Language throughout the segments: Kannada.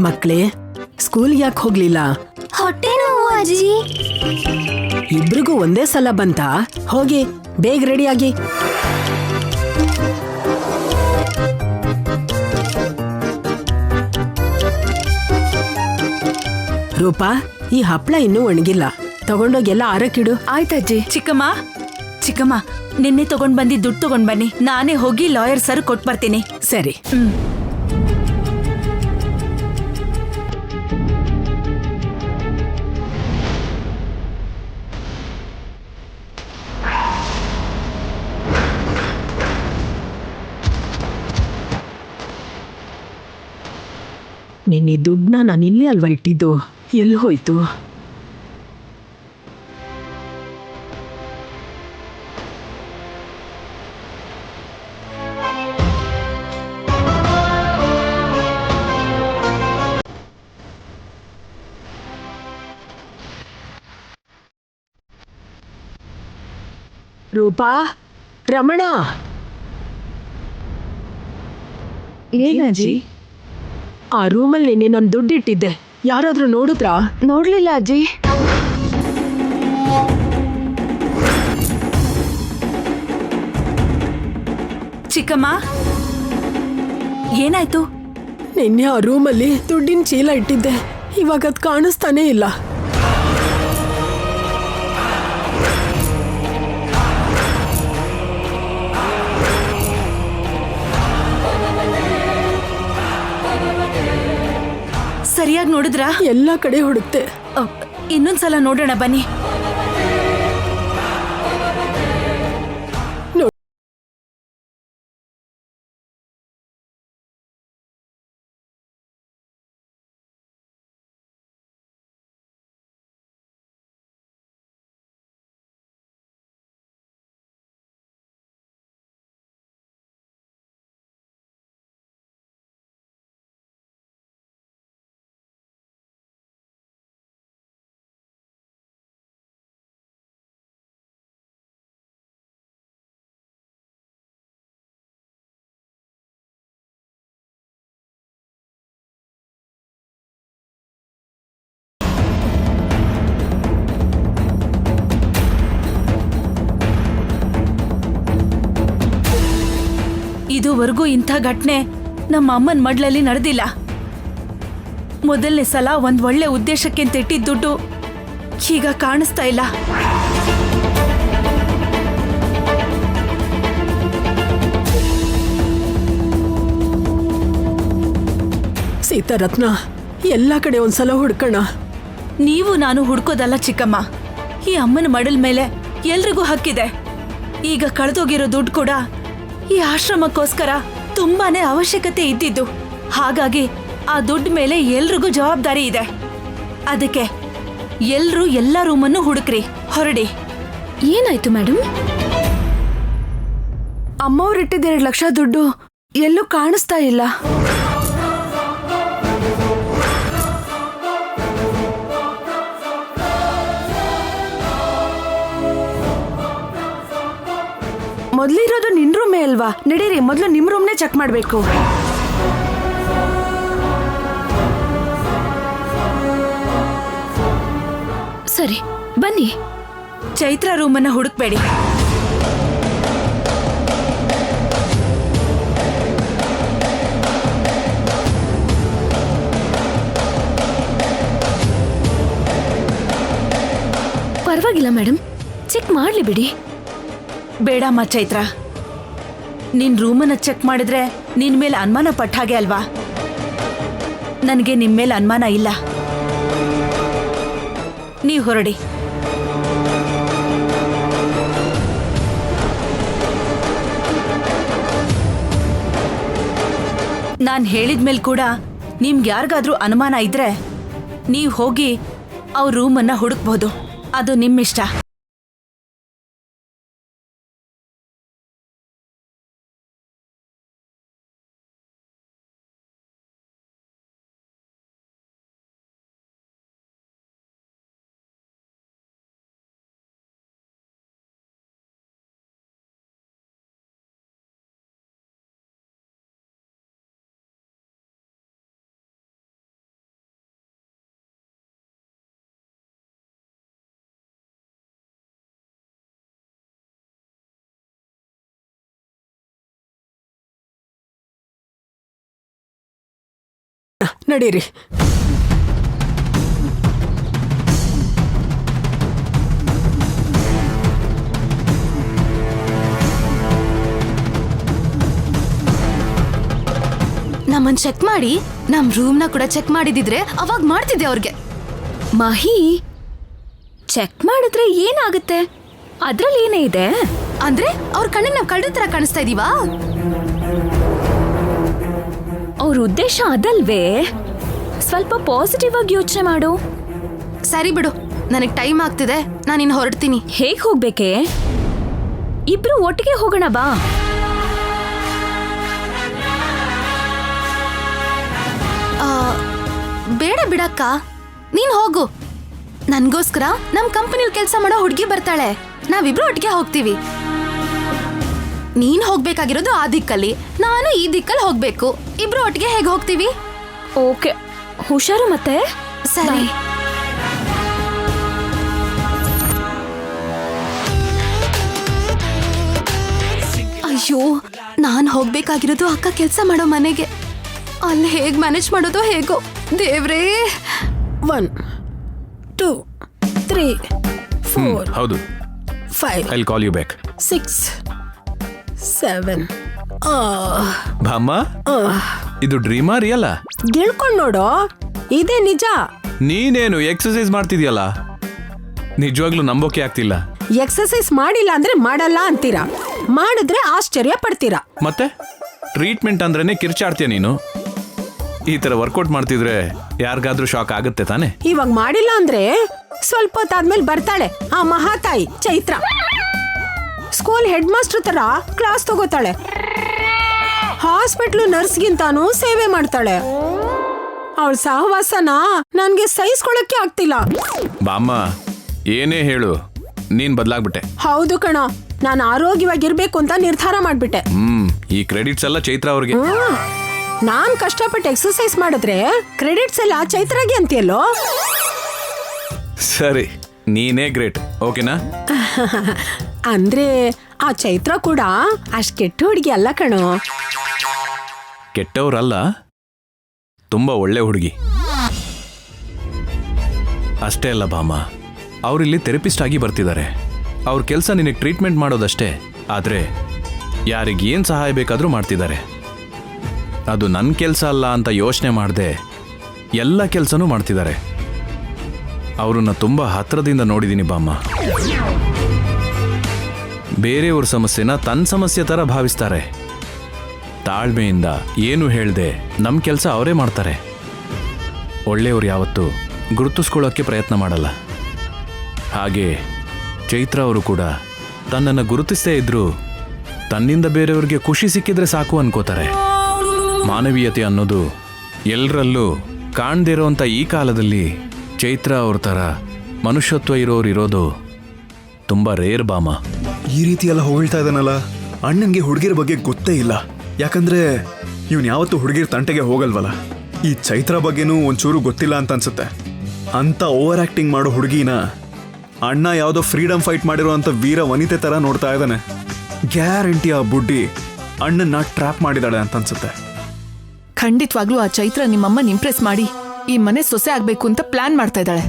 ಮಕ್ಳೇ, ಸ್ಕೂಲ್ ಯಾಕೆ ಹೋಗ್ಲಿಲ್ಲ? ಹೊಟ್ಟೆ ನೋವು ಅಜ್ಜಿ. ಇಬ್ರಿಗೂ ಒಂದೇ ಸಲ ಬಂತಾ? ಹೋಗಿ ಬೇಗ ರೆಡಿಯಾಗಿ. ರೂಪಾ, ಈ ಹಪ್ಳ ಇನ್ನೂ ಒಣಗಿಲ್ಲ, ತಗೊಂಡೋಗಿ ಎಲ್ಲ ಆರಕ್ಕಿಡು. ಆಯ್ತಜ್ಜಿ. ಚಿಕ್ಕಮ್ಮ ಚಿಕ್ಕಮ್ಮ, ನಿನ್ನೆ ತಗೊಂಡ್ ಬಂದಿದ್ ದುಡ್ಡು ತಗೊಂಡ್ ಬನ್ನಿ, ನಾನೇ ಹೋಗಿ ಲಾಯರ್ ಸರ್ ಕೊಟ್ ಬರ್ತೀನಿ. ಸರಿ. ನಿನ್ನೆ ದುಡ್ಡನ್ನ ನಾನು ಇಲ್ಲಿ ಅಲ್ವಾ ಇಟ್ಟಿದ್ದು, ಎಲ್ಲಿ ಹೋಯ್ತು? ರೂಪಾ, ರಮಣ. ಏನಜ್ಜಿ? ಆ ರೂಮಲ್ಲಿ ನಿನ್ನೆ ನಾನು ದುಡ್ಡಿಟ್ಟಿದ್ದೆ, ಯಾರಾದ್ರೂ ನೋಡಿದ್ರಾ? ನೋಡ್ಲಿಲ್ಲ ಅಜ್ಜಿ. ಚಿಕ್ಕಮ್ಮ, ಏನಾಯ್ತು? ನಿನ್ನೆ ಆ ರೂಮಲ್ಲಿ ದುಡ್ಡಿನ ಚೀಲ ಇಟ್ಟಿದ್ದೆ, ಇವಾಗ ಅದು ಕಾಣಿಸ್ತಾನೇ ಇಲ್ಲ. ಸರಿಯಾಗಿ ನೋಡಿದ್ರಾ? ಎಲ್ಲ ಕಡೆ ಹುಡುಕ್ತೆ. ಇನ್ನೊಂದ್ಸಲ ನೋಡೋಣ ಬನ್ನಿ. ಇದುವರೆಗೂ ಇಂಥ ಘಟನೆ ನಮ್ಮ ಅಮ್ಮನ ಮಡ್ಲಲ್ಲಿ ನಡೆದಿಲ್ಲ. ಮೊದಲನೇ ಸಲ ಒಂದ್ ಒಳ್ಳೆ ಉದ್ದೇಶಕ್ಕೆ ತೆಟ್ಟಿದ್ದ ದುಡ್ಡು ಈಗ ಕಾಣಿಸ್ತಾ ಇಲ್ಲ. ಸೀತಾರತ್ನ, ಎಲ್ಲ ಕಡೆ ಒಂದ್ಸಲ ಹುಡ್ಕೋಣ. ನೀವು ನಾನು ಹುಡ್ಕೋದಲ್ಲ ಚಿಕ್ಕಮ್ಮ, ಈ ಅಮ್ಮನ ಮಡಲ್ ಮೇಲೆ ಎಲ್ರಿಗೂ ಹಕ್ಕಿದೆ. ಈಗ ಕಳೆದೋಗಿರೋ ದುಡ್ಡು ಕೂಡ ಈ ಆಶ್ರಮಕ್ಕೋಸ್ಕರ ತುಂಬಾನೇ ಅವಶ್ಯಕತೆ ಇದ್ದಿದ್ದು. ಹಾಗಾಗಿ ಆ ದುಡ್ಡು ಮೇಲೆ ಎಲ್ರಿಗೂ ಜವಾಬ್ದಾರಿ ಇದೆ. ಅದಕ್ಕೆ ಎಲ್ರೂ ಎಲ್ಲ ರೂಮನ್ನು ಹುಡುಕ್ರಿ, ಹೊರಡಿ. ಏನಾಯ್ತು ಮೇಡಮ್? ಅಮ್ಮವ್ರಿಟ್ಟಿದ್ದ 2 ಲಕ್ಷ ದುಡ್ಡು ಎಲ್ಲೂ ಕಾಣಿಸ್ತಾ ಇಲ್ಲ. ಮೊದ್ಲಿರೋದು ನಿನ್ ರೂಮೇ ಅಲ್ವಾ? ನಡೀರಿ, ಮೊದ್ಲು ನಿಮ್ ರೂಮ್ನೇ ಚೆಕ್ ಮಾಡ್ಬೇಕು. ಸರಿ, ಬನ್ನಿ. ಚೈತ್ರ ರೂಮನ್ನ ಹುಡುಕ್ಬೇಡಿ. ಪರವಾಗಿಲ್ಲ ಮೇಡಮ್, ಚೆಕ್ ಮಾಡ್ಲಿ ಬಿಡಿ. ಬೇಡಮ್ಮ ಚೈತ್ರ, ನಿನ್ ರೂಮನ್ನ ಚೆಕ್ ಮಾಡಿದ್ರೆ ನಿನ್ ಮೇಲೆ ಅನುಮಾನ ಪಟ್ಟ ಹಾಗೆ ಅಲ್ವಾ? ನನಗೆ ನಿಮ್ ಮೇಲೆ ಅನುಮಾನ ಇಲ್ಲ. ನೀವು ಹೊರಡಿ. ನಾನ್ ಹೇಳಿದ್ಮೇಲೆ ಕೂಡ ನಿಮ್ಗೆ ಯಾರಿಗಾದ್ರೂ ಅನುಮಾನ ಇದ್ರೆ ನೀವು ಹೋಗಿ ಅವ್ರ ರೂಮನ್ನ ಹುಡುಕ್ಬಹುದು. ಅದು ನಿಮ್ಮಿಷ್ಟ. ನಡೀರಿ. ನಮ್ಮನ್ ಚೆಕ್ ಮಾಡಿ ನಮ್ ರೂಮ್ನ ಕೂಡ ಚೆಕ್ ಮಾಡಿದಿದ್ರೆ ಅವಾಗ ಮಾಡ್ತಿದ್ದೆ ಅವ್ರಿಗೆ. ಮಾಹಿ, ಚೆಕ್ ಮಾಡಿದ್ರೆ ಏನಾಗುತ್ತೆ? ಅದ್ರಲ್ಲಿ ಏನೇ ಇದೆ? ಅಂದ್ರೆ ಅವ್ರ ಕಣ್ಣಿಗೆ ನಾವ್ ಕಳ್ಳ ತರ ಕಾಣಿಸ್ತಾ ಇದೀವಾ? ಅವ್ರ ಉದ್ದೇಶ ಅದಲ್ವೇ? ಸ್ವಲ್ಪ ಪಾಸಿಟಿವ್ ಆಗಿ ಯೋಚನೆ ಮಾಡು. ಸರಿ ಬಿಡು, ನನಗ್ ಟೈಮ್ ಆಗ್ತಿದೆ, ನಾನಿನ್ ಹೊರಡ್ತೀನಿ. ಹೇಗ್ ಹೋಗ್ಬೇಕೆ? ಇಬ್ರು ಒಟ್ಟಿಗೆ ಹೋಗೋಣ ಬಾ. ಬೇಡ ಬಿಡಕ್ಕ, ನೀನ್ ಹೋಗು. ನನ್ಗೋಸ್ಕರ ನಮ್ ಕಂಪನಿಲ್ ಕೆಲ್ಸ ಮಾಡೋ ಹುಡ್ಗಿ ಬರ್ತಾಳೆ, ನಾವಿಬ್ರು ಒಟ್ಟಿಗೆ ಹೋಗ್ತೀವಿ. ನೀನ್ ಹೋಗ್ಬೇಕಾಗಿರೋದು ಆ ದಿಕ್ಕಲ್ಲಿ, ನಾನು ಈ ದಿಕ್ಕಲ್ಲಿ ಹೋಗ್ಬೇಕು. ಇಬ್ರು ಒಟ್ಟಿಗೆ ಹೇಗ್ ಹೋಗ್ತೀವಿ? ಓಕೆ, ಹುಷಾರು ಮತ್ತೆ. ಸರಿ. ಅಯ್ಯೋ, ನಾನ್ ಹೋಗ್ಬೇಕಾಗಿರೋದು ಅಕ್ಕ ಕೆಲ್ಸ ಮಾಡೋ ಮನೆಗೆ. ಅಲ್ಲಿ ಹೇಗ್ ಮ್ಯಾನೇಜ್ ಮಾಡೋದು ಹೇಗೋ ದೇವ್ರೇ. 1 2 3 4 ಹೌದು, 5 I will call you back. 6 7 Bhama, ಇದು ಡ್ರೀಮಾ ರಿಯಲ್ಲ? ಗಿಳ್ಕೊಂಡ್ ನೋಡು, ಇದೇ ನಿಜ. ನೀನೇನು ಎಕ್ಸರ್ಸೈಸ್ ಮಾಡ್ತಿದ್ಯಲ್ಲ, ನಿಜವಾಗ್ಲೂ ನಂಬೋಕೆ ಆಗ್ತಿಲ್ಲ. ಎಕ್ಸರ್ಸೈಸ್ ಮಾಡಿಲ್ಲ ಅಂದ್ರೆ ಮಾಡಲ್ಲ ಅಂತೀರಾ, ಮಾಡಿದ್ರೆ ಆಶ್ಚರ್ಯ ಪಡ್ತೀರಾ. ಮತ್ತೆ ಟ್ರೀಟ್ಮೆಂಟ್ ಅಂದ್ರೇನೆ ಕಿರ್ಚಾಡ್ತೀಯ ನೀನು. ಈ ತರ ವರ್ಕೌಟ್ ಮಾಡ್ತಿದ್ರೆ ಯಾರಿಗಾದ್ರೂ ಶಾಕ್ ಆಗುತ್ತೆ ತಾನೆ? ಇವಾಗ ಮಾಡಿಲ್ಲ ಅಂದ್ರೆ ಸ್ವಲ್ಪ ಹೊತ್ತಾದ್ಮೇಲೆ ಬರ್ತಾಳೆ ಆ ಮಹಾತಾಯಿ ಚೈತ್ರ. ಸ್ಕೂಲ್ ಹೆಡ್ ಮಾಸ್ಟರ್ ತರ ಕ್ಲಾಸ್ ತಗೋತಾಳೆ, ಹಾಸ್ಪಿಟ್ಲು ನರ್ಸ್ಗಿಂತಾನು ಸೇವೆ ಮಾಡ್ತಾಳೆ. ಅವಳ ಸಹವಾಸನ ನನ್ಗೆ ಸಹಿಸ್ಕೊಳಕ್ಕೆ ಆಗ್ತಿಲ್ಲ. ಬಾಮ್ಮ, ಏನೇ ಹೇಳು, ನೀನ್ ಬದಲಾಗ್ಬಿಟ್ಟೆ. ಹೌದು ಕಣ, ನಾನು ಆರೋಗ್ಯವಾಗಿರ್ಬೇಕು ಅಂತ ನಿರ್ಧಾರ ಮಾಡ್ಬಿಟ್ಟೆ. ಈ ಕ್ರೆಡಿಟ್ಸ್ ಎಲ್ಲ ಚೈತ್ರ ಅವ್ರಿಗೆ. ನಾನ್ ಕಷ್ಟಪಟ್ಟು ಎಕ್ಸರ್ಸೈಸ್ ಮಾಡಿದ್ರೆ ಕ್ರೆಡಿಟ್ಸ್ ಎಲ್ಲ ಚೈತ್ರಾಗಿ ಅಂತೀಯಲ್ಲೋ. ಸರಿ, ನೀನೇ ಗ್ರೇಟ್, ಓಕೆನಾ? ಅಂದ್ರೆ ಆ ಚೈತ್ರ ಕೂಡ ಅಷ್ಟ್ ಕೆಟ್ಟ ಹುಡುಗಿ ಅಲ್ಲ ಕಣೋ. ಕೆಟ್ಟವ್ರಲ್ಲ, ತುಂಬಾ ಒಳ್ಳೆ ಹುಡುಗಿ. ಅಷ್ಟೇ ಅಲ್ಲ ಬಾಮ, ಅವರಿಲ್ಲಿ ಥೆರಪಿಸ್ಟ್ ಆಗಿ ಬರ್ತಿದ್ದಾರೆ. ಅವ್ರ ಕೆಲಸ ನಿನಗೆ ಟ್ರೀಟ್ಮೆಂಟ್ ಮಾಡೋದಷ್ಟೇ, ಆದ್ರೆ ಯಾರಿಗೇನು ಸಹಾಯ ಬೇಕಾದರೂ ಮಾಡ್ತಿದ್ದಾರೆ. ಅದು ನನ್ನ ಕೆಲಸ ಅಲ್ಲ ಅಂತ ಯೋಚನೆ ಮಾಡದೆ ಎಲ್ಲ ಕೆಲಸನೂ ಮಾಡ್ತಿದ್ದಾರೆ. ಅವ್ರನ್ನ ತುಂಬ ಹತ್ರದಿಂದ ನೋಡಿದ್ದೀನಿ ಬಾಮ್ಮ. ಬೇರೆಯವ್ರ ಸಮಸ್ಯೆನ ತನ್ನ ಸಮಸ್ಯೆ ಥರ ಭಾವಿಸ್ತಾರೆ. ತಾಳ್ಮೆಯಿಂದ ಏನು ಹೇಳ್ದೆ ನಮ್ಮ ಕೆಲಸ ಅವರೇ ಮಾಡ್ತಾರೆ. ಒಳ್ಳೆಯವ್ರು ಯಾವತ್ತೂ ಗುರುತಿಸ್ಕೊಳ್ಳೋಕ್ಕೆ ಪ್ರಯತ್ನ ಮಾಡಲ್ಲ. ಹಾಗೆ ಚೈತ್ರ ಅವರು ಕೂಡ ತನ್ನನ್ನು ಗುರುತಿಸದೇ ಇದ್ರೂ ತನ್ನಿಂದ ಬೇರೆಯವ್ರಿಗೆ ಖುಷಿ ಸಿಕ್ಕಿದ್ರೆ ಸಾಕು ಅನ್ಕೋತಾರೆ. ಮಾನವೀಯತೆ ಅನ್ನೋದು ಎಲ್ಲರಲ್ಲೂ ಕಾಣ್ದಿರೋಂಥ ಈ ಕಾಲದಲ್ಲಿ ಚೈತ್ರ ಅವ್ರ ಥರ ಮನುಷ್ಯತ್ವ ಇರೋದು ತುಂಬ ರೇರ್ ಬಾಮ. ಈ ರೀತಿ ಎಲ್ಲ ಹೊಗಳ್ತಾ ಇದ್ದಾನಲ್ಲ, ಅಣ್ಣನಿಗೆ ಹುಡುಗಿರ ಬಗ್ಗೆ ಗೊತ್ತೇ ಇಲ್ಲ. ಯಾಕಂದ್ರೆ ಇವನ್ ಯಾವತ್ತೂ ಹುಡುಗಿರ ತಂಟೆಗೆ ಹೋಗಲ್ವಲ್ಲ. ಈ ಚೈತ್ರ ಬಗ್ಗೆನೂ ಒಂಚೂರು ಗೊತ್ತಿಲ್ಲ ಅಂತ ಅನ್ಸುತ್ತೆ. ಅಂತ ಓವರ್ ಆಕ್ಟಿಂಗ್ ಮಾಡೋ ಹುಡುಗಿನ ಅಣ್ಣ ಯಾವುದೋ ಫ್ರೀಡಮ್ ಫೈಟ್ ಮಾಡಿರೋ ಅಂತ ವೀರ ವನಿತೆ ತರ ನೋಡ್ತಾ ಇದ್ದಾನೆ. ಗ್ಯಾರಂಟಿ ಆ ಬುಡ್ಡಿ ಅಣ್ಣನ್ನ ಟ್ರ್ಯಾಪ್ ಮಾಡಿದಾಳೆ ಅಂತ ಅನ್ಸುತ್ತೆ. ಖಂಡಿತವಾಗ್ಲೂ ಆ ಚೈತ್ರ ನಿಮ್ಮಮ್ಮನ ಇಂಪ್ರೆಸ್ ಮಾಡಿ ಈ ಮನೆ ಸೊಸೆ ಆಗ್ಬೇಕು ಅಂತ ಪ್ಲಾನ್ ಮಾಡ್ತಾ ಇದ್ದಾಳೆ.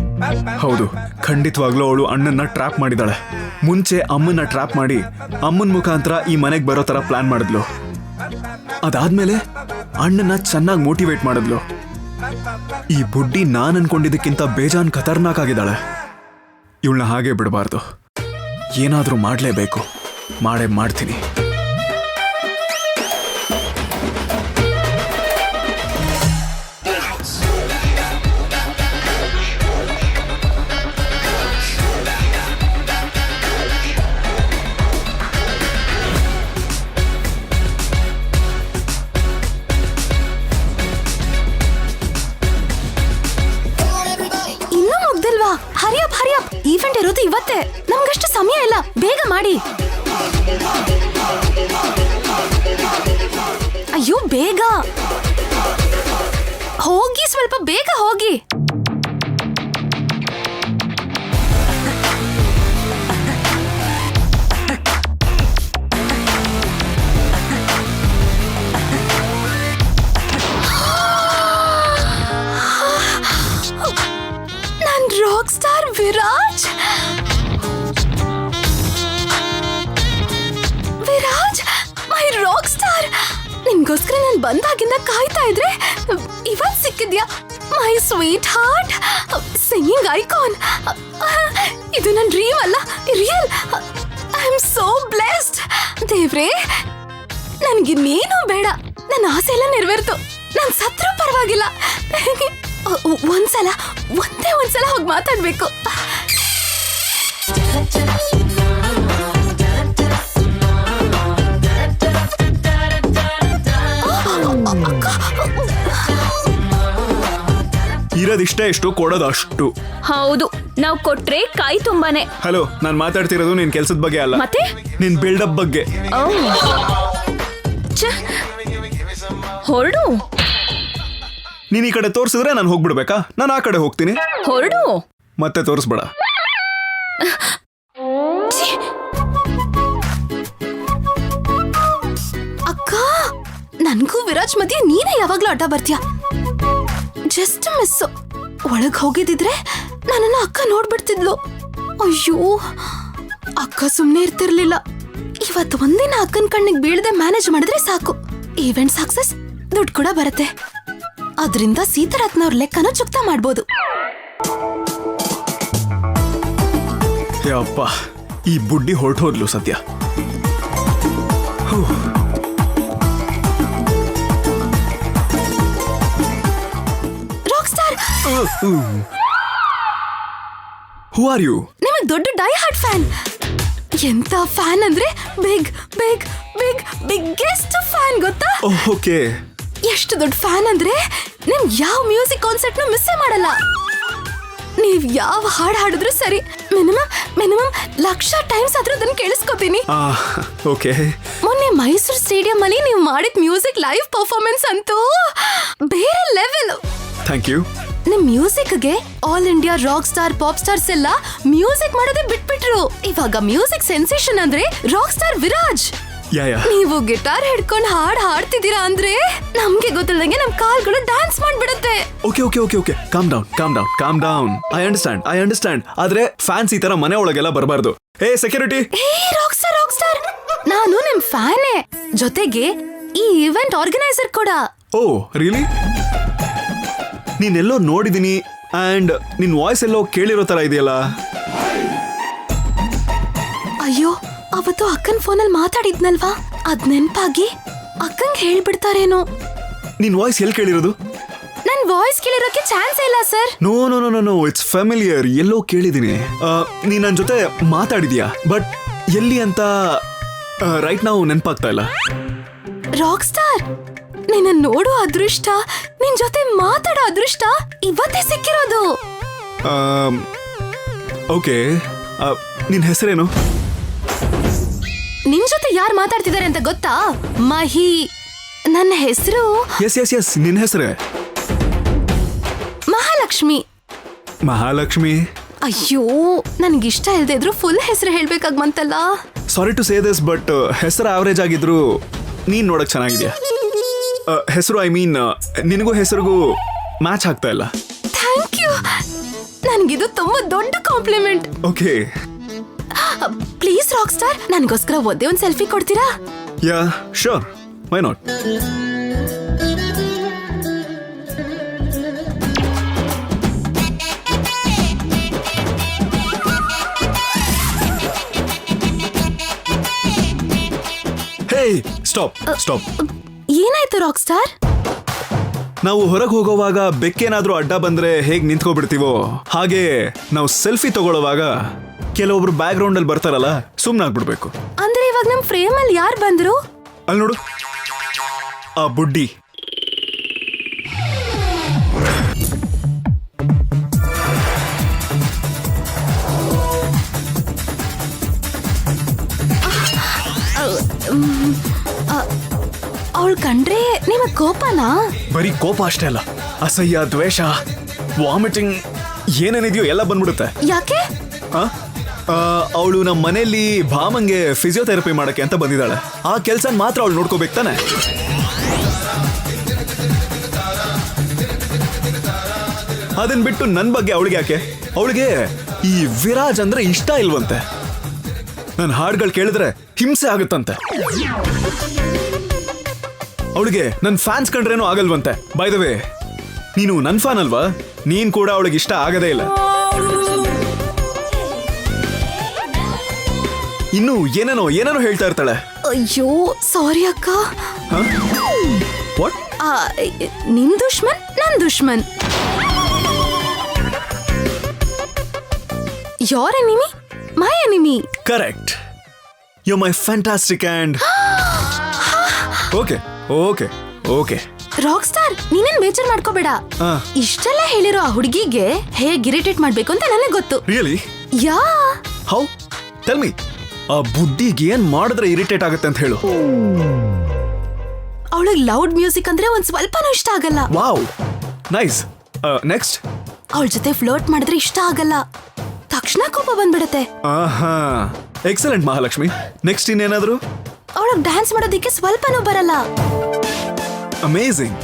ಹೌದು, ಖಂಡಿತವಾಗ್ಲೂ ಅವಳು ಅಣ್ಣನ್ನ ಟ್ರ್ಯಾಪ್ ಮಾಡಿದಾಳೆ. ಮುಂಚೆ ಅಮ್ಮನ್ನ ಟ್ರ್ಯಾಪ್ ಮಾಡಿ ಅಮ್ಮನ ಮುಖಾಂತರ ಈ ಮನೆಗೆ ಬರೋ ತರ ಪ್ಲಾನ್ ಮಾಡಿದ್ಲು. ಅದಾದ್ಮೇಲೆ ಅಣ್ಣನ ಚೆನ್ನಾಗಿ ಮೋಟಿವೇಟ್ ಮಾಡಿದ್ಲು. ಈ ಬುಡ್ಡಿ ನಾನ್ ಅನ್ಕೊಂಡಿದ್ದಕ್ಕಿಂತ ಬೇಜಾನ್ ಖತರ್ನಾಕ್ ಆಗಿದ್ದಾಳೆ. ಇವಳನ್ನ ಹಾಗೆ ಬಿಡಬಾರ್ದು, ಏನಾದ್ರೂ ಮಾಡ್ಲೇಬೇಕು. ಮಾಡ್ತೀನಿ. ಹರಿಯಪ್, ಈವೆಂಟ್ ಇರೋದು ಇವತ್ತೇ. ನಮ್ಗಷ್ಟು ಸಮಯ ಇಲ್ಲ, ಬೇಗ ಮಾಡಿ. ಅಯ್ಯೋ ಬೇಗ ಹೋಗಿ, ಸ್ವಲ್ಪ ಬೇಗ ಹೋಗಿ. ನಿನ್ಗೋಸ್ಕರ ನಾನು ಬಂದಾಗಿಂದ ಕಾಯ್ತಾ ಇದ್ರೆ ಇವತ್ ಸಿಕ್ಕಿದ್ಯಾ my sweetheart singing icon. ಇದು ನನ್ನ ಡ್ರೀಮ್ ಅಲ್ಲ, real. I am so blessed. ದೇವ್ರೇ, ನನ್ಗಿನ್ನೇನು ಬೇಡ, ನನ್ನ ಆಸೆ ಎಲ್ಲ ನೆರವೇರ್ತು. ನಾನು ಸತ್ರೂ ಪರವಾಗಿಲ್ಲ. ಒಂದೇ ಒಂದ್ಸಲ ಹೋಗಿ ಮಾತಾಡ್ಬೇಕು. ಇರೋದಿಷ್ಟೇ ಎಷ್ಟು, ಕೊಡೋದು ಅಷ್ಟು. ಹೌದು, ನಾವ್ ಕೊಟ್ರೆ ಕೈ ತುಂಬಾನೇ. ಹಲೋ, ನಾನ್ ಮಾತಾಡ್ತಿರೋದು ನಿನ್ ಕೆಲ್ಸದ ಬಗ್ಗೆ ಅಲ್ಲ, ಮತ್ತೆ ನಿನ್ ಬಿಲ್ಡಪ್ ಬಗ್ಗೆ. ಹೊರಡು. ನೀನ್ ಈ ಕಡೆ ತೋರ್ಸಿದ್ರೆ ನಾನು ಹೋಗ್ಬಿಡ್ಬೇಕಾ? ನಾನು ಆ ಕಡೆ ಹೋಗ್ತೀನಿ. ಹೊರಡು. ಮತ್ತೆ ತೋರಿಸ್ಬೇಡ. ಅಕ್ಕ, ನನ್ಗೂ ವಿರಾಜ್ ಮಧ್ಯೆ ನೀನೇ ಯಾವಾಗ್ಲೂ ಅಡ್ಡ ಬರ್ತೀಯ. Just miss. ಒಳಗ್ ಹೋಗಿದ್ರೆ ನನ್ನನ್ನ ಅಕ್ಕ ನೋಡ್ಬಿಡ್ತಿದ್ಲು. ಅಯ್ಯೋ, ಅಕ್ಕ ಸುಮ್ನೆ ಇರ್ತಿರ್ಲಿಲ್ಲ. ಇವತ್ತು ಒಂದಿನ ಅಕ್ಕನ ಕಣ್ಣಿಗೆ ಬೀಳದೆ ಮ್ಯಾನೇಜ್ ಮಾಡಿದ್ರೆ ಸಾಕು. ಈವೆಂಟ್ ಸಕ್ಸಸ್, ದುಡ್ಡು ಕೂಡ ಬರುತ್ತೆ. ಅದರಿಂದ ಸೀತಾರತ್ನವ್ರ ಲೆಕ್ಕನ ಚುಕ್ತ ಮಾಡ್ಬೋದು. ಯಪ್ಪ, ಈ ಬುಡ್ಡಿ ಹೊರಟೋದ್ಲು ಸದ್ಯ. Rock star, who are you? ನಿಮಗ್ ದೊಡ್ಡ ಡೈ ಹಾರ್ಟ್ ಫ್ಯಾನ್. ಎಂತ ಫ್ಯಾನ್ ಅಂದ್ರೆ big big big biggest fan, ಗೊತ್ತಾ? ಓಕೆ. ಎಷ್ಟು ದೊಡ್ಡ ಫ್ಯಾನ್ ಅಂದ್ರೆ ನಿಮ್ ಯಾವ ಮ್ಯೂಸಿಕ್ ಕಾನ್ಸರ್ಟ್ ನು ಮಿಸ್ ಮಾಡಲ್ಲ. ನೀವ್ ಯಾವ ಹಾಡು ಹಾಡಿದ್ರು ಸರಿ, ಮಿನಿಮಮ್ ಲಕ್ಷ ಟೈಮ್ಸ್ ಆದ್ರೂ ಅದನ್ನ ಕೇಳಿಸ್ಕೊತೀನಿ. ಓಕೆ. ಮೊನ್ನೆ ಮೈಸೂರು ಸ್ಟೇಡಿಯಂ ಅಲ್ಲಿ ನೀವು ಮಾಡಿದ ಮ್ಯೂಸಿಕ್ ಲೈವ್ ಪರ್ಫಾರ್ಮೆನ್ಸ್ ಅಂತೂ ಬೇರೆ ಲೆವೆಲ್. Thank you. ನಿಮ್ ಮ್ಯೂಸಿಕ್ಗೆ all India rock star pop stars ಎಲ್ಲ ಮ್ಯೂಸಿಕ್ ಮಾಡೋದೇ ಬಿಟ್ಬಿಟ್ರು. ಇವಾಗ ಮ್ಯೂಸಿಕ್ ಸೆನ್ಸೇಷನ್ ಅಂದ್ರೆ ರಾಕ್ ಸ್ಟಾರ್ ವಿರಾಜ್. ನೀವು ಗಿಟಾರ್ ಹಿಡ್ಕೊಂಡು ಹಾಡ್ತಿದ್ದೀರಾ ಅಂದ್ರೆ ನಮ್ಗೆ ಗೊತ್ತಿಲ್ಲದಂಗೆ ನಮ್ ಕಾಲ್ಗಳು ಡ್ಯಾನ್ಸ್ ಮಾಡ್ಬಿಡುತ್ತೆ. Okay okay okay okay, calm down. I understand. ಆದ್ರೆ ಫ್ಯಾನ್ಸ್ ಈ ತರ ಮನೆ ಒಳಗೆಲ್ಲ ಬರಬಾರ್ದು. Hey security. Hey rock star, ನಾನು ನಿಮ್ ಫ್ಯಾನೇ, ಜೊತೆಗೆ ಈ ಇವೆಂಟ್ ಆರ್ಗನೈಸರ್ ಕೂಡ. Oh really? ನೀನೆಲ್ಲೋ ನೋಡಿದೀನಿ ಅಂಡ್ ನಿನ್ ವಾಯ್ಸ್ ಎಲ್ಲೋ ಕೇಳಿರೋ ತರ ಇದೆಯಲ್ಲ. ಅಯ್ಯೋ, ಅವತ್ತು ಅಕ್ಕನ್ ಫೋನಲ್ಲಿ ಮಾತಾಡಿದ್ನಲ್ವಾ, ಅದ್ ನೆನ್ಪಾಗಿ ಅಕ್ಕಂಗ್ ಹೇಳ್ಬಿಡ್ತಾರೇನೋ. ನಿನ್ ವಾಯ್ಸ್ ಎಲ್ಲಿ ಕೇಳಿರೋದು? ನನ್ ವಾಯ್ಸ್ ಕೇಳಿರೋಕೆ ಚಾನ್ಸ್ ಇಲ್ಲ ಸರ್. No, it's familiar. ಎಲ್ಲೋ ಕೇಳಿದೀನಿ. ನೀನ್ ನನ್ ಜೊತೆ ಮಾತಾಡಿದ್ಯಾ, ಬಟ್ ಎಲ್ಲಿ ಅಂತ ರೈಟ್ ನಾವು ನೆನ್ಪಾಗ್ತಾ ಇಲ್ಲ. ರಾಕ್ ಸ್ಟಾರ್, ನಿನ್ನ ನೋಡೋ ಅದೃಷ್ಟ, ನಿನ್ ಜೊತೆ ಮಾತಾಡೋ ಅದೃಷ್ಟ ಇವತ್ತೇ ಸಿಕ್ಕಿರೋದು. ಓಕೆ, ನಿನ್ ಹೆಸರೇನು? ನಿನ್ ಜೊತೆ ಯಾರು ಮಾತಾಡ್ತಿದ್ದಾರೆ ಅಂತ ಗೊತ್ತಾ? ಮಹಿ. ನನ್ನ ಹೆಸರು ಎಸ್ ನಿನ್ ಹೆಸರೇ ಮಹಾಲಕ್ಷ್ಮಿ. ಅಯ್ಯೋ, ನನ್ಗಿಷ್ಟ ಇಲ್ದೇ ಇದ್ರು ಫುಲ್ ಹೆಸರು ಹೇಳ್ಬೇಕಾಗ್ ಬಂತಲ್ಲ. Sorry to say this, but ಹೆಸರು ಆವರೇಜ್ ಆಗಿದ್ರು ನೀನ್ ನೋಡಕ್ ಚೆನ್ನಾಗಿದ್ಯಾ. ಹೆಸರು ಐ ಮೀನ್ ನಿನಗೂ ಹೆಸರಿಗೂ ಮ್ಯಾಚ್ ಆಗ್ತಾ ಇಲ್ಲ. ಥ್ಯಾಂಕ್ ಯು, ನನ್ಗಿದು ತುಂಬಾ ದೊಡ್ಡ compliment. Okay, please rock star, ನನ್ಗೋಸ್ಕರ ಒಂದೇ ಒಂದ್ ಸೆಲ್ಫಿ ಕೊಡ್ತೀರಾ? Yeah sure, why not. Hey stop. ಏನಾಯ್ತು ರಾಕ್ ಸ್ಟಾರ್? ನಾವು ಹೊರಗೆ ಹೋಗೋವಾಗ ಬೆಕ್ಕೇನಾದ್ರೂ ಅಡ್ಡ ಬಂದ್ರೆ ಹೇಗ್ ನಿಂತ್ಕೊಬಿಡ್ತೀವೋ ಹಾಗೆ ನಾವು ಸೆಲ್ಫಿ ತಗೊಳ್ಳುವಾಗ ಕೆಲವೊಬ್ರು ಬ್ಯಾಕ್ ಗ್ರೌಂಡ್ ಅಲ್ಲಿ ಬರ್ತಾರಲ್ಲ, ಸುಮ್ನಾಗ್ಬಿಡ್ಬೇಕು. ಅಂದ್ರೆ ಇವಾಗ ನಮ್ ಫ್ರೇಮ್ ಅಲ್ಲಿ ಯಾರು ಬಂದ್ರು? ಅಲ್ಲಿ ನೋಡು, ಆ ಬುಡ್ಡಿ. ಅವಳು ಕಂಡ್ರೆ ನಿಮಗ್ ಕೋಪನಾ? ಬರೀ ಕೋಪ ಅಷ್ಟೇ ಅಲ್ಲ, ಅಸಹ್ಯ, ದ್ವೇಷ, ವಾಮಿಟಿಂಗ್, ಏನೇನಿದೆಯೋ ಎಲ್ಲ ಬಂದ್ಬಿಡುತ್ತೆ. ಯಾಕೆ? ಅವಳು ನಮ್ಮ ಮನೆಯಲ್ಲಿ ಭಾಮಂಗೆ ಫಿಸಿಯೋಥೆರಪಿ ಮಾಡಕ್ಕೆ ಅಂತ ಬಂದಿದ್ದಾಳೆ. ಆ ಕೆಲ್ಸ ಮಾತ್ರ ಅವಳು ನೋಡ್ಕೋಬೇಕು ತಾನೆ. ಅದನ್ ಬಿಟ್ಟು ನನ್ ಬಗ್ಗೆ ಅವಳಿಗೆ ಯಾಕೆ? ಅವಳಿಗೆ ಈ ವಿರಾಜ್ ಅಂದ್ರೆ ಇಷ್ಟ ಇಲ್ವಂತೆ. ನನ್ನ ಹಾಡುಗಳು ಕೇಳಿದ್ರೆ ಹಿಂಸೆ ಆಗುತ್ತಂತೆ. ಅವಳಿಗೆ ನನ್ನ ಫ್ಯಾನ್ಸ್ ಕಂಡ್ರೇನೂ ಆಗಲ್ವಂತೆ. ಬೈ ದ ವೇ, ನೀನು ನನ್ನ ಫ್ಯಾನ್ ಅಲ್ವಾ? ನೀನ್ ಕೂಡ ಅವಳಿಗೆ ಇಷ್ಟ ಆಗದೇ ಇಲ್ಲ. ಇನ್ನು ಏನೇನೋ ಹೇಳ್ತಾ ಇರ್ತಾಳೆ. ಅಯ್ಯೋ ಸಾರಿ ಅಕ್ಕ. ವಾಟ್? ನಿನ್ ದುಶ್ಮನ್ ನನ್ ದುಶ್ಮನ್. Your enemy my enemy. Correct. You my fantastic and okay okay okay. Rock star, ನೀನೇನ್ ಬೇಜಾರ್ ಮಾಡ್ಕೋಬೇಡ. ಇಷ್ಟೆಲ್ಲ ಹೇಳಿರೋ ಆ ಹುಡುಗಿಗೆ ಹೇಗ್ ಇರಿಟೇಟ್ ಮಾಡ್ಬೇಕು ಅಂತ ನನಗೆ ಗೊತ್ತು. Really? Yeah. How? Tell me. ಆ ಬುಡ್ಡಿಗೆ ಏನ್ ಮಾಡಿದ್ರೆ ಇರಿಟೇಟ್ ಆಗುತ್ತೆ ಅಂತ ಹೇಳು. ಅವಳಿಗೆ ಲೌಡ್ ಮ್ಯೂಸಿಕ್ ಅಂದ್ರೆ ಒಂದ್ ಸ್ವಲ್ಪನೂ ಇಷ್ಟ ಆಗಲ್ಲ. Wow, nice. ನೆಕ್ಸ್ಟ್? ಅವಳ ಜೊತೆ ಫ್ಲರ್ಟ್ ಮಾಡಿದ್ರೆ ಇಷ್ಟ ಆಗಲ್ಲ, ತಕ್ಷಣ ಕೋಪ ಬಂದ್ಬಿಡತ್ತೆ. ಆಹಾ, ಎಕ್ಸಲೆಂಟ್ ಮಹಾಲಕ್ಷ್ಮಿ. ನೆಕ್ಸ್ಟ್ ಇನ್ನೇನಾದ್ರು? ಅವಳಿಗೆ ಡ್ಯಾನ್ಸ್ ಮಾಡೋದಿಕ್ಕೆ ಸ್ವಲ್ಪನೂ ಬರಲ್ಲ. ಅಮೇಜಿಂಗ್.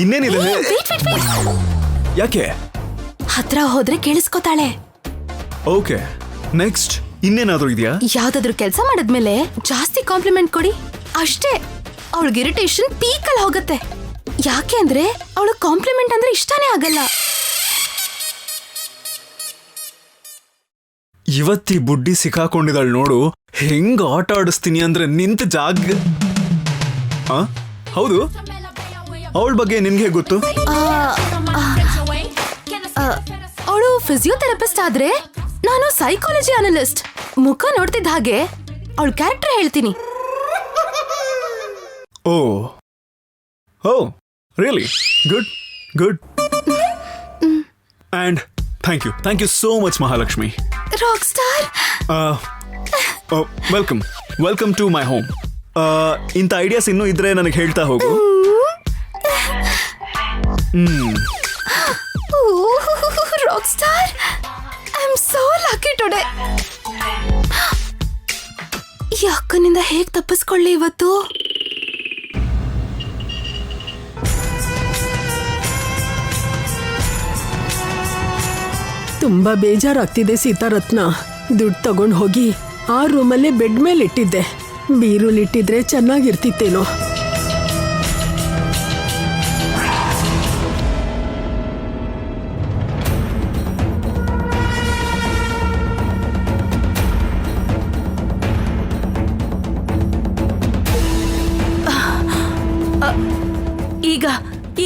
ಇನ್ನೇನಿದೆ? ಯಾಕೆ? ಹತ್ರ ಹೋದ್ರೆ ಕೇಳಿಸ್ಕೊತಾಳೆ. ಓಕೆ, ನೆಕ್ಸ್ಟ್ ಇನ್ನೇನಾದ್ರೂ ಇದೆಯಾ? ಯಾವ್ದಾದ್ರು ಕೆಲಸ ಮಾಡಿದ್ಮೇಲೆ ಜಾಸ್ತಿ ಕಾಂಪ್ಲಿಮೆಂಟ್ ಕೊಡಿ, ಅಷ್ಟೇ ಅವಳಿಗೆ ಇರಿಟೇಷನ್ ಪೀಕಲ್ಲಿ ಹೋಗುತ್ತೆ. ಯಾಕೆ ಅಂದ್ರೆ ಅವಳು ಕಾಂಪ್ಲಿಮೆಂಟ್ ಅಂದ್ರೆ ಇಷ್ಟನೇ ಆಗಲ್ಲ. ಇವತ್ತಿ ಬುಡ್ಡಿ ಸಿಕ್ಕಾಕೊಂಡಿದ್ದಾಳೆ ನೋಡು. ಹೆಂಗ್ ಆಟ ಆಡಿಸ್ತೀನಿ ಅಂದ್ರೆ ನಿಂತ ಜಾಗ. ಹೌದು, ಅವಳ ಬಗ್ಗೆ ನಿನ್ಗೆ ಗೊತ್ತು? ಅವಳು ಫಿಸಿಯೋಥೆರಪಿಸ್ಟ್ ಆದ್ರೆ ನಾನು ಸೈಕಾಲಜಿ ಅನಲಿಸ್ಟ್. ಮುಖ ನೋಡ್ತಿದ್ದ ಹಾಗೆ ಅವಳ ಕ್ಯಾರೆಕ್ಟರ್ ಹೇಳ್ತೀನಿ. Oh oh really? Good good. And thank you so much Mahalakshmi. Rock star, welcome to my home. ಇಂಥ ಐಡಿಯಾಸ್ ಇನ್ನೂ ಇದ್ರೆ ನನಗೆ ಹೇಳ್ತಾ ಹೋಗು. Rock star, I am so lucky today. ಈ ಅಕ್ಕನಿಂದ ಹೇಗ್ ತಪ್ಪಿಸ್ಕೊಳ್ಳಿ ಇವತ್ತು? ತುಂಬಾ ಬೇಜಾರಾಗ್ತಿದೆ ಸೀತಾರತ್ನ. ದುಡ್ಡು ತಗೊಂಡು ಹೋಗಿ ಆ ರೂಮಲ್ಲೇ ಬೆಡ್ ಮೇಲೆ ಇಟ್ಟಿದ್ದೆ. ಬೀರುಲಿಟ್ಟಿದ್ರೆ ಚೆನ್ನಾಗಿರ್ತಿತ್ತೇನೋ.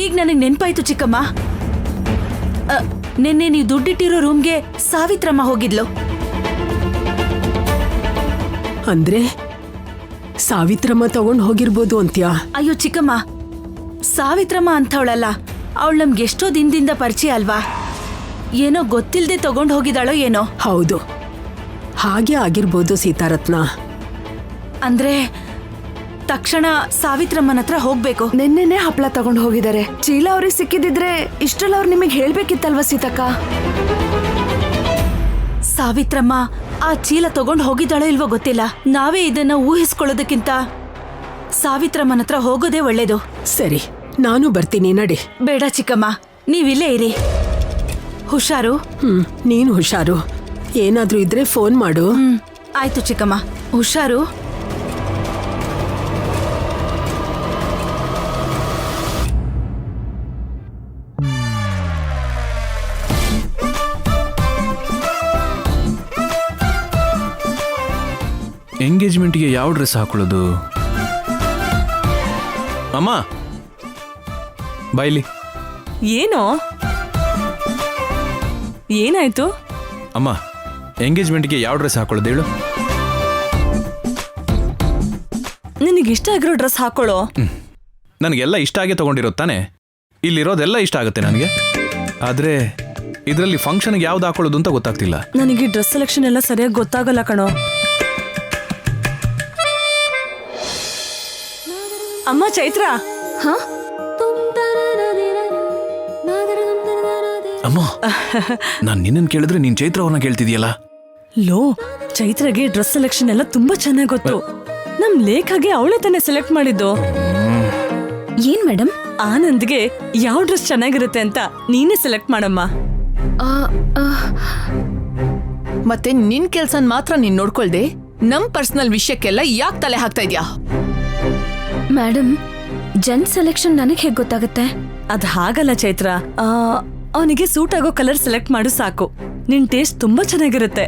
ಈಗ ನನಗೆ ನೆನ್ಪಾಯ್ತು ಚಿಕ್ಕಮ್ಮ. ನಿನ್ನೆ ನೀವು ದುಡ್ಡಿಟ್ಟಿರೋ ರೂಮ್ಗೆ ಸಾವಿತ್ರಮ್ಮ ಹೋಗಿದ್ಲು. ಅಂದ್ರೆ ಸಾವಿತ್ರಮ್ಮ ತಗೊಂಡು ಹೋಗಿರ್ಬೋದು ಅಂತ್ಯಾ? ಅಯ್ಯೋ ಚಿಕ್ಕಮ್ಮ, ಸಾವಿತ್ರಮ್ಮ ಅಂಥವಳಲ್ಲ. ಅವಳು ನಮ್ಗೆ ಎಷ್ಟೋ ದಿನದಿಂದ ಪರಿಚಯ ಅಲ್ವಾ? ಏನೋ ಗೊತ್ತಿಲ್ಲದೆ ತಗೊಂಡು ಹೋಗಿದ್ದಾಳೋ ಏನೋ. ಹೌದು, ಹಾಗೆ ಆಗಿರ್ಬೋದು ಸೀತಾರತ್ನ. ಅಂದ್ರೆ ತಕ್ಷಣ ಸಾವಿತ್ರಮ್ಮನ ಹತ್ರ ಹೋಗ್ಬೇಕು. ನಿನ್ನೆನೆ ಹಪ್ಳ ತಗೊಂಡು ಹೋಗಿದ್ದಾರೆ. ಚೀಲ ಅವ್ರಿಗೆ ಸಿಕ್ಕಿದಿದ್ರೆ ಇಷ್ಟೆಲ್ಲ ಅವ್ರು ನಿಮಗೆ ಹೇಳ್ಬೇಕಿತ್ತಲ್ವಾ ಸೀತಕ್ಕ? ಸಾವಿತ್ರಮ್ಮ ಆ ಚೀಲ ತಗೊಂಡು ಹೋಗಿದ್ದಾಳೋ ಇಲ್ವೋ ಗೊತ್ತಿಲ್ಲ. ನಾವೇ ಇದನ್ನ ಊಹಿಸ್ಕೊಳ್ಳೋದಕ್ಕಿಂತ ಸಾವಿತ್ರಮ್ಮನ ಹತ್ರ ಹೋಗೋದೇ ಒಳ್ಳೇದು. ಸರಿ, ನಾನು ಬರ್ತೀನಿ, ನಡಿ. ಬೇಡ ಚಿಕ್ಕಮ್ಮ, ನೀವಿಲ್ಲೇ ಇರಿ. ಹುಷಾರು. ನೀನು ಹುಷಾರು. ಏನಾದ್ರೂ ಇದ್ರೆ ಫೋನ್ ಮಾಡು. ಆಯ್ತು ಚಿಕ್ಕಮ್ಮ, ಹುಷಾರು. ಎಂಗೇಜ್ಮೆಂಟ್ಗೆ ಯಾವ ಡ್ರೆಸ್ ಹಾಕೊಳ್ಳೋದು? ಅಮ್ಮ ಬಾಯ್ಲಿ. ಏನೋ ಏನಾಯ್ತು? ಅಮ್ಮ, ಎಂಗೇಜ್ಮೆಂಟ್ಗೆ ಯಾವ ಡ್ರೆಸ್ ಹಾಕೊಳ್ಳೋದು ಹೇಳು? ನಿನಗಿಷ್ಟ ಆಗಿರೋ ಡ್ರೆಸ್ ಹಾಕೊಳ್ಳೋ. ನನಗೆಲ್ಲ ಇಷ್ಟ ಆಗೇ ತಗೊಂಡಿರೋದು ತಾನೆ. ಇಲ್ಲಿರೋದೆಲ್ಲ ಇಷ್ಟ ಆಗುತ್ತೆ ನನಗೆ. ಆದರೆ ಇದರಲ್ಲಿ ಫಂಕ್ಷನ್ಗೆ ಯಾವ್ದು ಹಾಕೊಳ್ಳೋದು ಅಂತ ಗೊತ್ತಾಗ್ತಿಲ್ಲ. ನನಗೆ ಡ್ರೆಸ್ ಸೆಲೆಕ್ಷನ್ ಎಲ್ಲ ಸರಿಯಾಗಿ ಗೊತ್ತಾಗಲ್ಲ ಕಣೋ. ಅಮ್ಮ ಚೈತ್ರ. ಅಮ್ಮ, ನಾನು ನಿನ್ನನ್ನು ಕೇಳಿದ್ರೆ ನೀನ್ ಚೈತ್ರ ಅವ್ರನ್ನ ಕೇಳ್ತಿದ್ಯಲ್ಲ. ಲೋ, ಚೈತ್ರಗೆ ಡ್ರೆಸ್ ಸೆಲೆಕ್ಷನ್ ಎಲ್ಲ ತುಂಬಾ ಚೆನ್ನಾಗಿ ಗೊತ್ತು. ನಮ್ ಲೇಖಾಗೆ ಅವಳೇ ತಾನೇ ಸೆಲೆಕ್ಟ್ ಮಾಡಿದ್ದು. ಏನ್ ಮೇಡಮ್? ಆನಂದ್ಗೆ ಯಾವ ಡ್ರೆಸ್ ಚೆನ್ನಾಗಿರುತ್ತೆ ಅಂತ ನೀನೇ ಸೆಲೆಕ್ಟ್ ಮಾಡಮ್ಮ. ಮತ್ತೆ ನಿನ್ ಕೆಲ್ಸನ್ ಮಾತ್ರ ನೀನ್ ನೋಡ್ಕೊಳ್ದೆ ನಮ್ ಪರ್ಸನಲ್ ವಿಷಯಕ್ಕೆಲ್ಲ ಯಾಕೆ ತಲೆ ಹಾಕ್ತಾ ಇದ್ಯಾ? ಮೇಡಮ್, ಜೆನ್ ಸೆಲೆಕ್ಷನ್ ನನಗೆ ಹೇಗೆ ಗೊತ್ತಾಗುತ್ತೆ? ಅದ್ ಹಾಗಲ್ಲ ಚೈತ್ರ, ಅವನಿಗೆ ಸೂಟ್ ಆಗೋ ಕಲರ್ ಸೆಲೆಕ್ಟ್ ಮಾಡು ಸಾಕು. ನಿನ್ ಟೇಸ್ಟ್ ತುಂಬಾ ಚೆನ್ನಾಗಿರುತ್ತೆ.